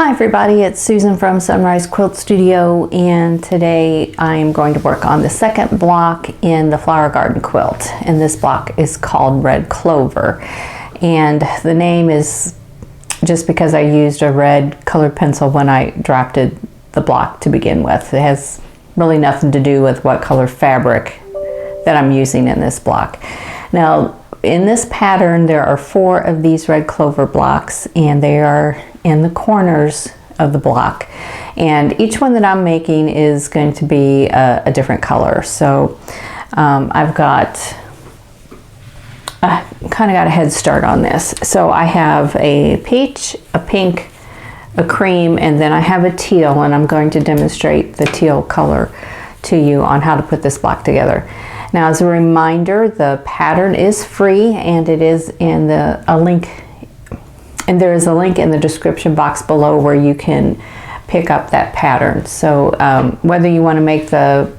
Hi everybody, it's Susan from Sunrise Quilt Studio, and today I'm going to work on the second block in the Flower Garden quilt, and this block is called Red Clover, and the name is just because I used a red colored pencil when I drafted the block to begin with. It has really nothing to do with what color fabric that I'm using in this block. Now in this pattern there are 4 of these red clover blocks, and they are in the corners of the block, and each one that I'm making is going to be a different color. So I've got kind of got a head start on this. So I have a peach, a pink, a cream, and then I have a teal, and I'm going to demonstrate the teal color to you on how to put this block together. Now, as a reminder, the pattern is free, and it is in a link. And there is a link in the description box below where you can pick up that pattern. So whether you want to make the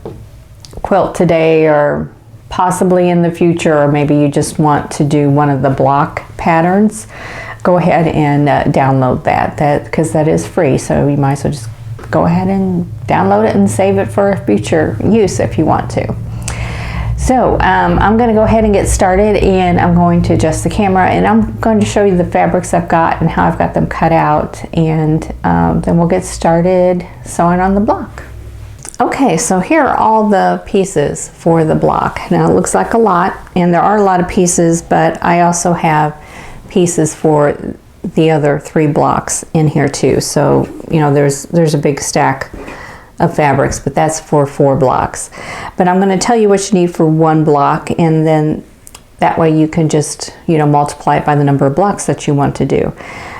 quilt today or possibly in the future, or maybe you just want to do one of the block patterns, go ahead and download that because that is free. So you might as well just go ahead and download it and save it for future use if you want to. So I'm going to go ahead and get started, and I'm going to adjust the camera, and I'm going to show you the fabrics I've got and how I've got them cut out, and then we'll get started sewing on the block. Okay, so here are all the pieces for the block. Now it looks like a lot, and there are a lot of pieces, but I also have pieces for the other 3 blocks in here too. So you know, there's a big stack of fabrics, but that's for 4 blocks. But I'm going to tell you what you need for 1 block, and then that way you can just, you know, multiply it by the number of blocks that you want to do.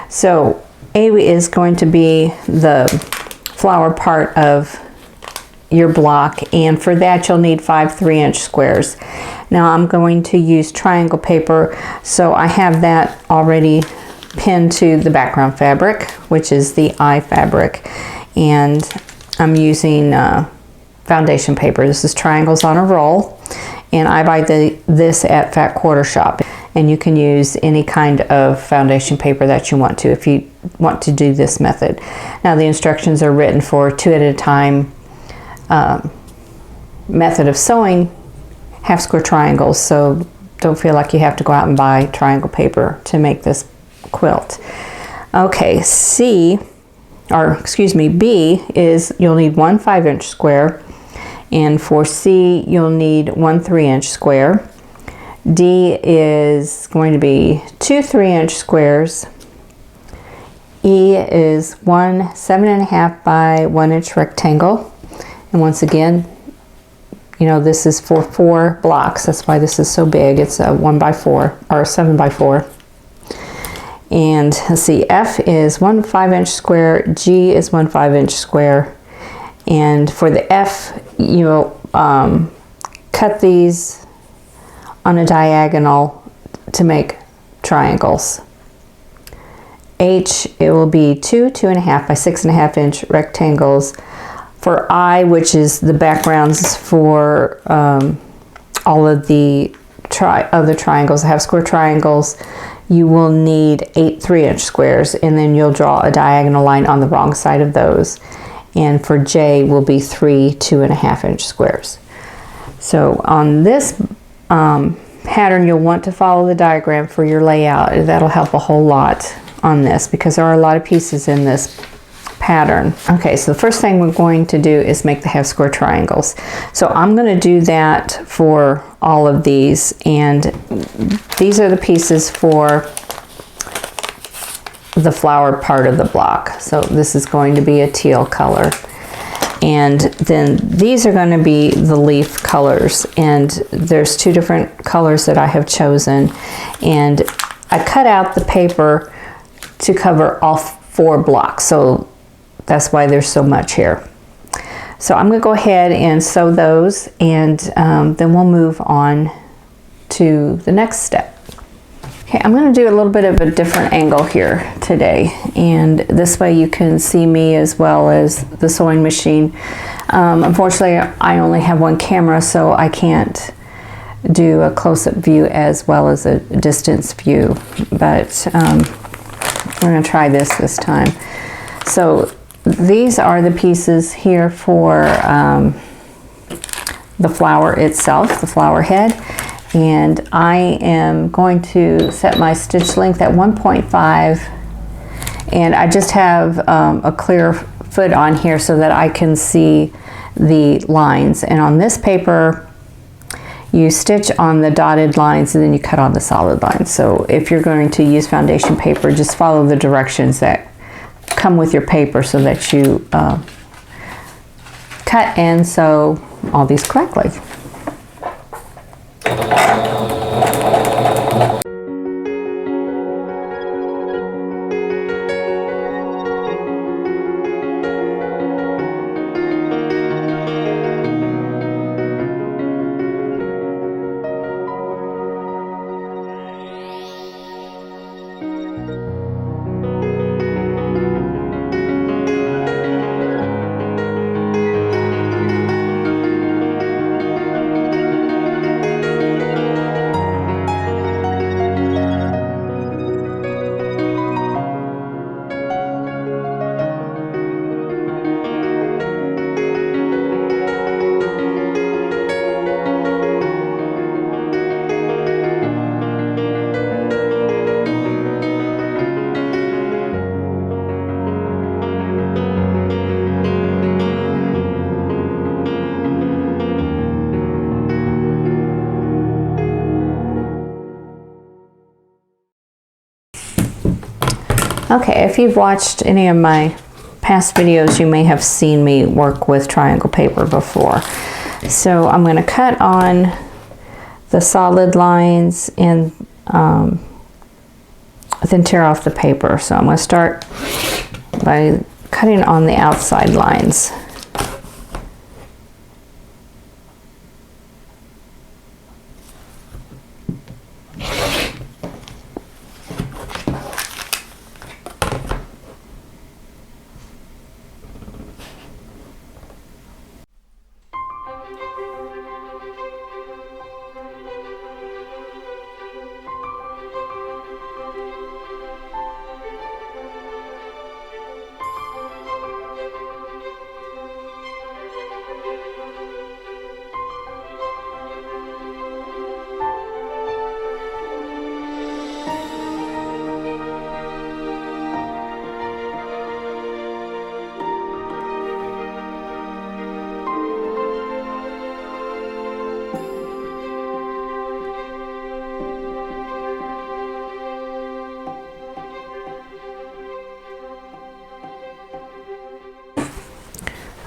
So A is going to be the flower part of your block, and for that you'll need 5 3-inch squares. Now I'm going to use triangle paper, so I have that already pinned to the background fabric, which is the eye fabric, and I'm using foundation paper. This is triangles on a roll, and I buy this at Fat Quarter Shop, and you can use any kind of foundation paper that you want to if you want to do this method. Now the instructions are written for 2 at a time method of sewing half square triangles, so don't feel like you have to go out and buy triangle paper to make this quilt. Okay, B is you'll need 1 5-inch square, and for C you'll need 1 3-inch square. D is going to be 2 3-inch squares. E is 1 7.5 by 1-inch rectangle, and once again, you know, this is for 4 blocks. That's why this is so big. It's a 1 by 4 or 7 by 4. And let's see, F is 1 5-inch square, G is 1 5-inch square, and for the F, you'll cut these on a diagonal to make triangles. H, it will be 2 2.5 by 6.5-inch rectangles. For I, which is the backgrounds for all of the other triangles, half square triangles, you will need 8 3-inch squares, and then you'll draw a diagonal line on the wrong side of those. And for J will be 3 2.5-inch squares. So on this pattern, you'll want to follow the diagram for your layout. That'll help a whole lot on this because there are a lot of pieces in this pattern. Okay, so the first thing we're going to do is make the half square triangles. So I'm going to do that for all of these, and these are the pieces for the flower part of the block. So this is going to be a teal color, and then these are going to be the leaf colors, and there's 2 different colors that I have chosen, and I cut out the paper to cover all 4 blocks, so that's why there's so much here. So I'm going to go ahead and sew those, and then we'll move on to the next step. Okay, I'm going to do a little bit of a different angle here today, and this way you can see me as well as the sewing machine. Unfortunately, I only have 1 camera, so I can't do a close-up view as well as a distance view, but we're going to try this time. So these are the pieces here for the flower itself, the flower head. And I am going to set my stitch length at 1.5, and I just have a clear foot on here so that I can see the lines. And on this paper, you stitch on the dotted lines and then you cut on the solid lines. So if you're going to use foundation paper, just follow the directions that come with your paper so that you cut and sew all these correctly. Okay, if you've watched any of my past videos, you may have seen me work with triangle paper before. So I'm going to cut on the solid lines and then tear off the paper. So I'm going to start by cutting on the outside lines.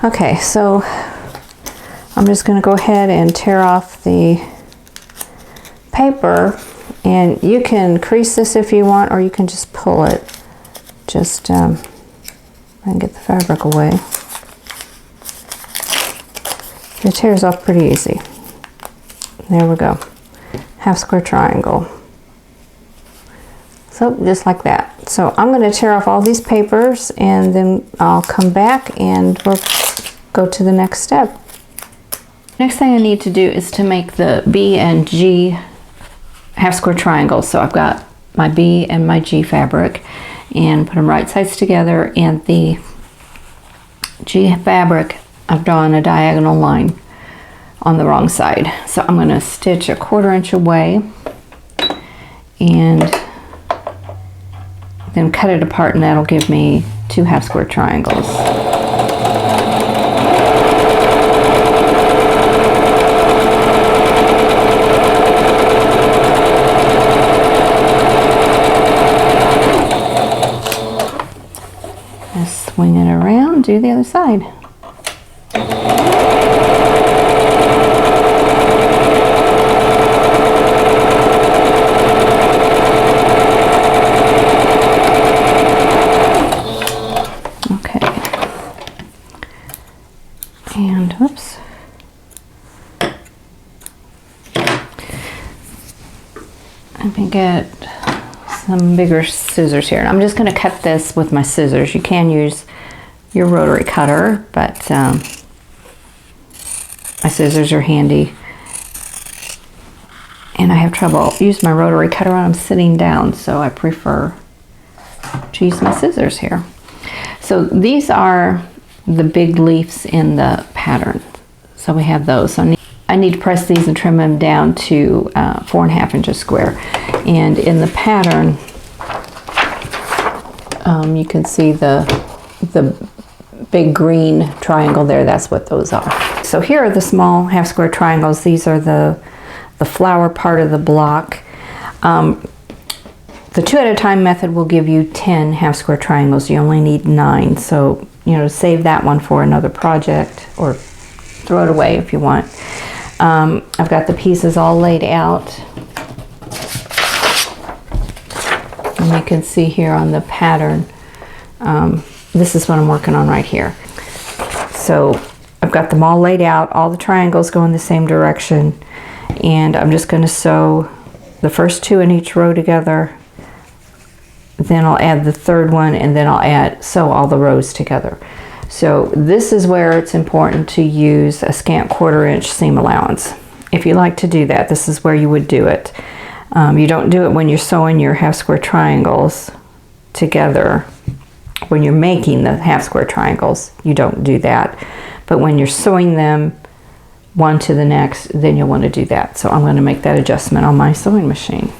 Okay, so I'm just going to go ahead and tear off the paper, and you can crease this if you want, or you can just pull it. Just and get the fabric away. It tears off pretty easy. There we go. Half square triangle. So just like that. So I'm going to tear off all these papers, and then I'll come back and we'll go to the next step. Next thing I need to do is to make the B and G half square triangles. So I've got my B and my G fabric and put them right sides together, and the G fabric I've drawn a diagonal line on the wrong side. So I'm going to stitch a 1/4 inch away and then cut it apart, and that'll give me 2 half square triangles. Just swing it around, do the other side. And whoops. Let me get some bigger scissors here. And I'm just going to cut this with my scissors. You can use your rotary cutter, but my scissors are handy. And I have trouble using my rotary cutter when I'm sitting down, so I prefer to use my scissors here. So these are the big leaves in the pattern. So we have those. So I need to press these and trim them down to 4.5 inches square. And in the pattern, you can see the big green triangle there. That's what those are. So here are the small half square triangles. These are the flower part of the block. The 2 at a time method will give you 10 half square triangles. You only need 9. So, you know, save that one for another project or throw it away if you want. I've got the pieces all laid out. And you can see here on the pattern, this is what I'm working on right here. So I've got them all laid out. All the triangles go in the same direction. And I'm just going to sew the first 2 in each row together. Then I'll add the third one, and then I'll sew all the rows together. So this is where it's important to use a scant 1/4 inch seam allowance. If you like to do that, this is where you would do it. You don't do it when you're sewing your half square triangles together. When you're making the half square triangles, you don't do that. But when you're sewing them one to the next, then you'll want to do that. So I'm going to make that adjustment on my sewing machine.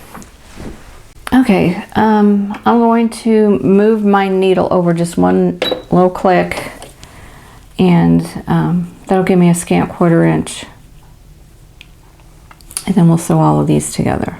Okay, I'm going to move my needle over just one little click, and that'll give me a scant 1/4 inch. And then we'll sew all of these together.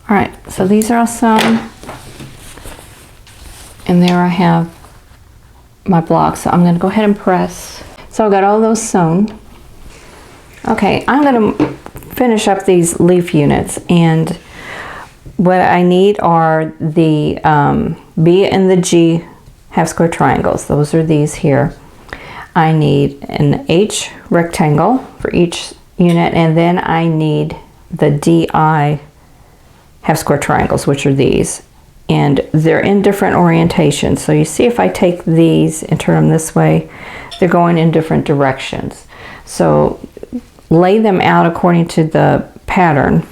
All right, so these are all sewn, and there I have my block. So I'm going to go ahead and press. So I've got all those sewn. Okay, I'm going to finish up these leaf units, and what I need are the B and the G half square triangles. Those are these here. I need an H rectangle for each unit, and then I need the DI half square triangles, which are these, and they're in different orientations. So you see, if I take these and turn them this way, they're going in different directions. So lay them out according to the pattern,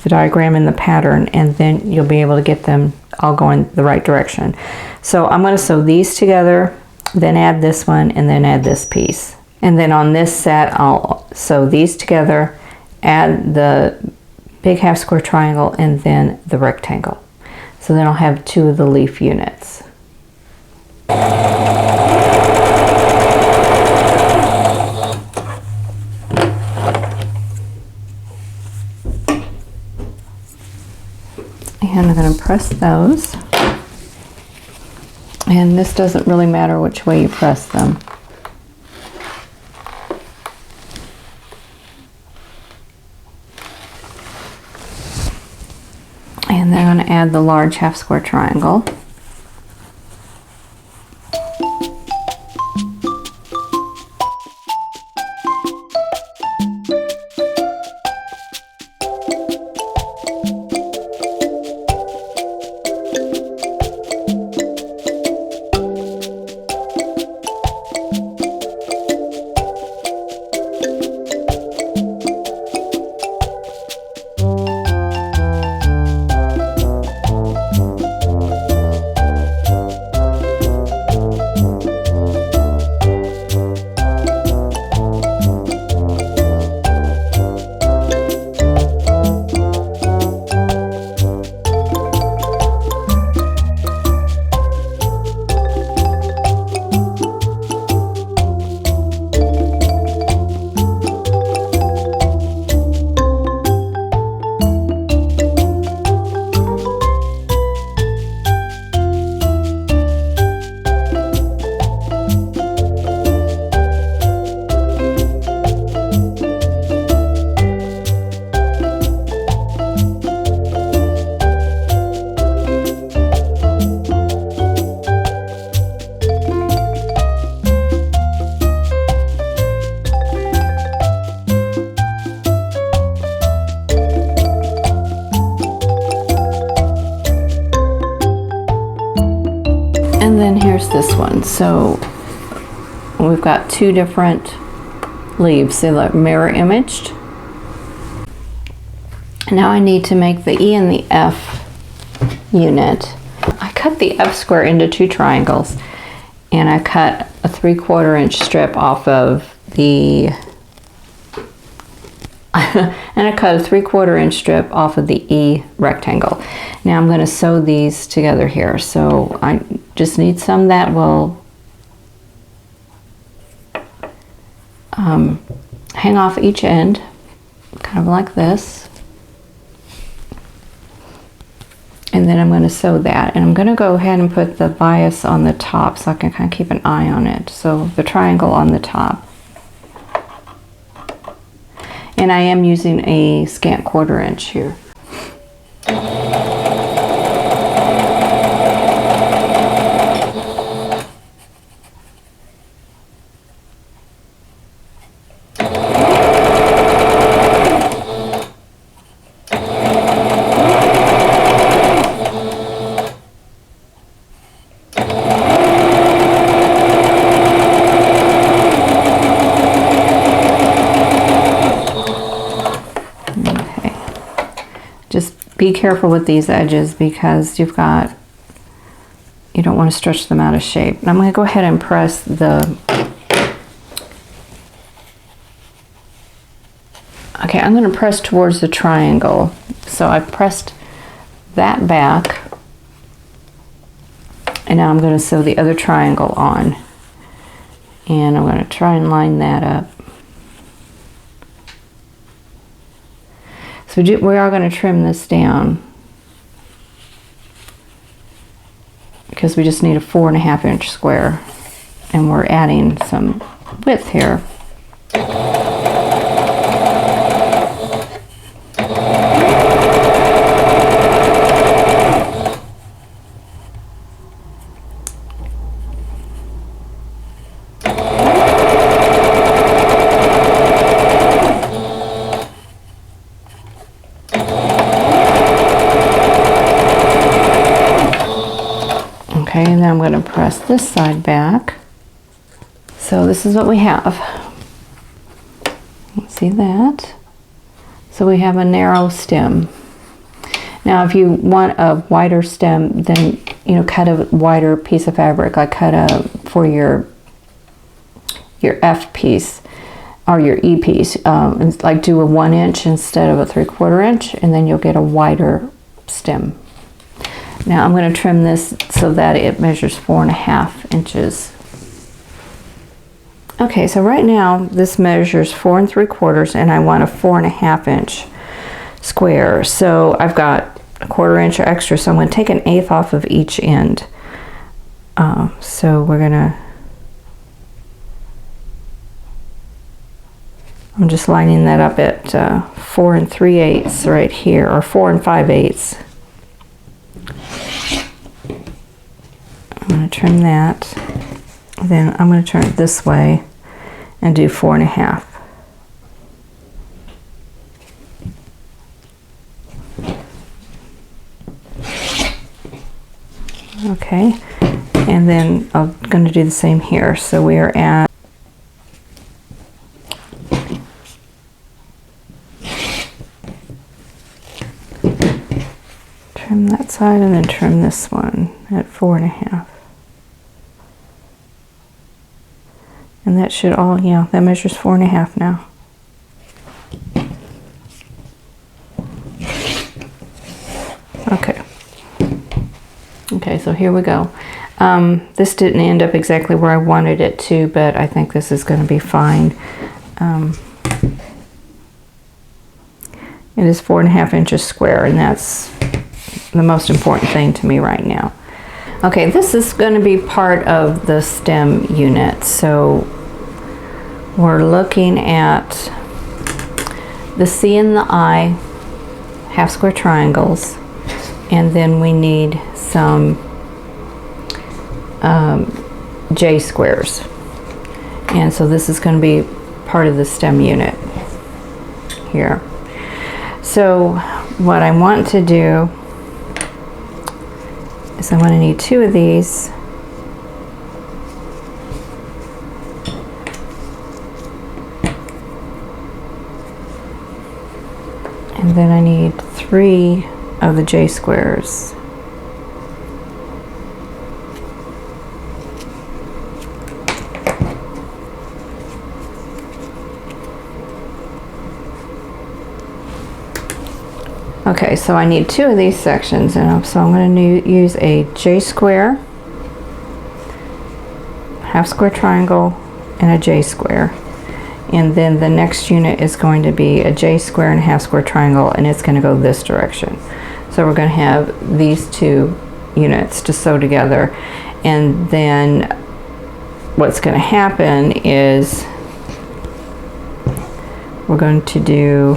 the diagram in the pattern, and then you'll be able to get them all going the right direction. So I'm going to sew these together, then add this one, and then add this piece. And then on this set, I'll sew these together, add the big half square triangle, and then the rectangle. So then I'll have 2 of the leaf units. And I'm going to press those. And this doesn't really matter which way you press them. And then I'm going to add the large half square triangle. And then here's this one. So we've got two different leaves. They look mirror imaged. Now I need to make the E and the F unit. I cut the F square into two triangles, and I cut a 3/4 inch strip off of the and I cut a 3/4 inch strip off of the E rectangle. Now I'm going to sew these together here. So I just need some that will hang off each end, kind of like this. And then I'm going to sew that, and I'm going to go ahead and put the bias on the top so I can kind of keep an eye on it. So the triangle on the top. And I am using a scant 1/4 inch here. Be careful with these edges because you don't want to stretch them out of shape. And I'm going to go ahead and press okay, I'm going to press towards the triangle. So I pressed that back, and now I'm going to sew the other triangle on. And I'm going to try and line that up. So we are going to trim this down because we just need a 4.5 inch square, and we're adding some width here. Okay, and then I'm going to press this side back. So this is what we have. See that? So we have a narrow stem. Now if you want a wider stem, then cut a wider piece of fabric. I cut for your F piece or your E piece, like do a 1 inch instead of a 3/4 inch, and then you'll get a wider stem. Now I'm going to trim this so that it measures 4.5 inches. Okay, so right now this measures 4 3/4, and I want a 4.5 inch square. So I've got a 1/4 inch extra, so I'm going to take 1/8 off of each end. So we're gonna, I'm just lining that up at 4 3/8 right here, or 4 5/8. I'm going to trim that, then I'm going to turn it this way and do 4.5. Okay, and then I'm going to do the same here. So we are at trim that side and then trim this one at 4.5. And that should all, yeah, that measures 4.5 now. Okay. Okay, so here we go. This didn't end up exactly where I wanted it to, but I think this is going to be fine. It is 4.5 inches square, and that's the most important thing to me right now. Okay, this is going to be part of the stem unit. So we're looking at the C and the I half square triangles, and then we need some J squares. And so this is going to be part of the stem unit here. So what I want to do is I'm going to need 2 of these, then I need 3 of the J squares. Okay, so I need 2 of these sections, and so I'm going to use a J square, half square triangle, and a J square. And then the next unit is going to be a J square and a half square triangle, and it's going to go this direction. So we're going to have these 2 units to sew together, and then what's going to happen is we're going to do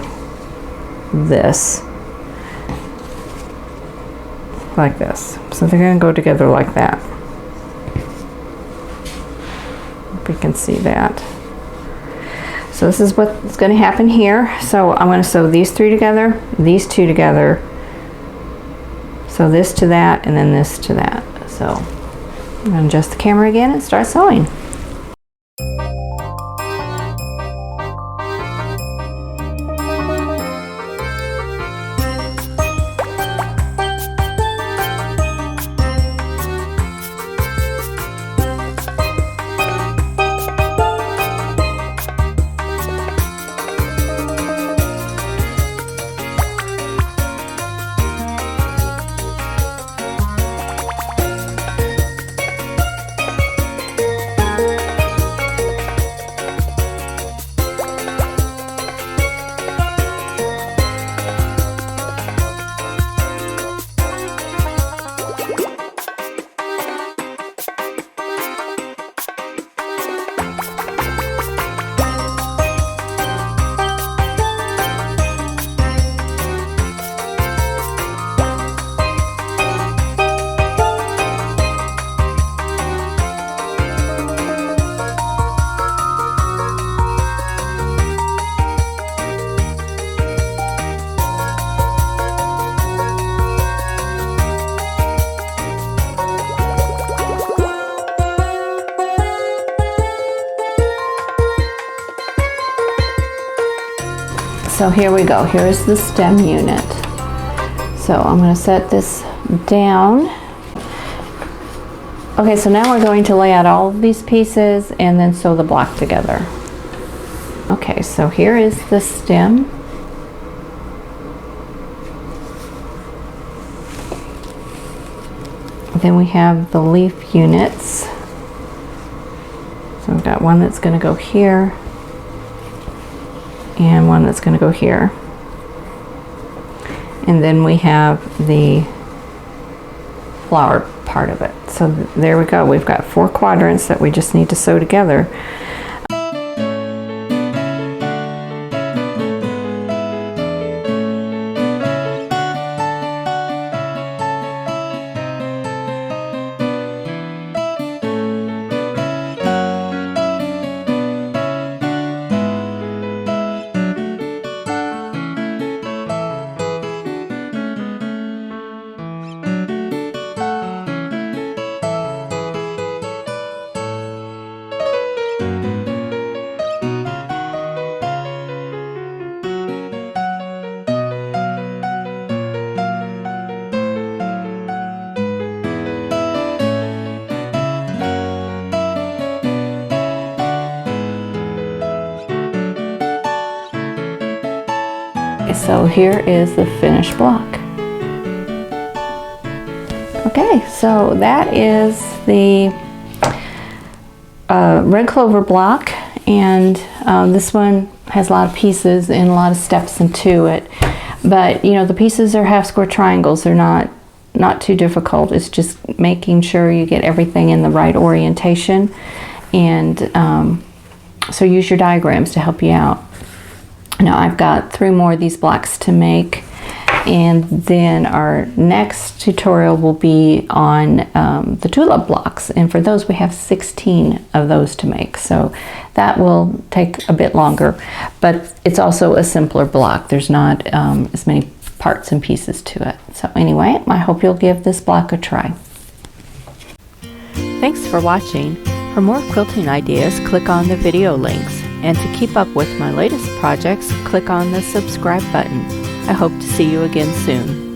this. Like this. So they're going to go together like that. Hope you can see that. So this is what's going to happen here. So I'm going to sew these 3 together, these 2 together, so this to that, and then this to that. So I'm going to adjust the camera again and start sewing. So here we go. Here's the stem unit. So I'm going to set this down. Okay, so now we're going to lay out all of these pieces and then sew the block together. Okay, so here is the stem. Then we have the leaf units. So we've got one that's going to go here and one that's going to go here. And then we have the flower part of it. So there we go. We've got 4 quadrants that we just need to sew together. So here is the finished block. Okay, so that is the red clover block, and this one has a lot of pieces and a lot of steps into it. But you know, the pieces are half square triangles. They're not too difficult. It's just making sure you get everything in the right orientation, and so use your diagrams to help you out. Now I've got 3 more of these blocks to make, and then our next tutorial will be on the tulip blocks, and for those we have 16 of those to make, so that will take a bit longer, but it's also a simpler block. There's not as many parts and pieces to it. So anyway, I hope you'll give this block a try. Thanks for watching. For more quilting ideas, click on the video links. And to keep up with my latest projects, click on the subscribe button. I hope to see you again soon.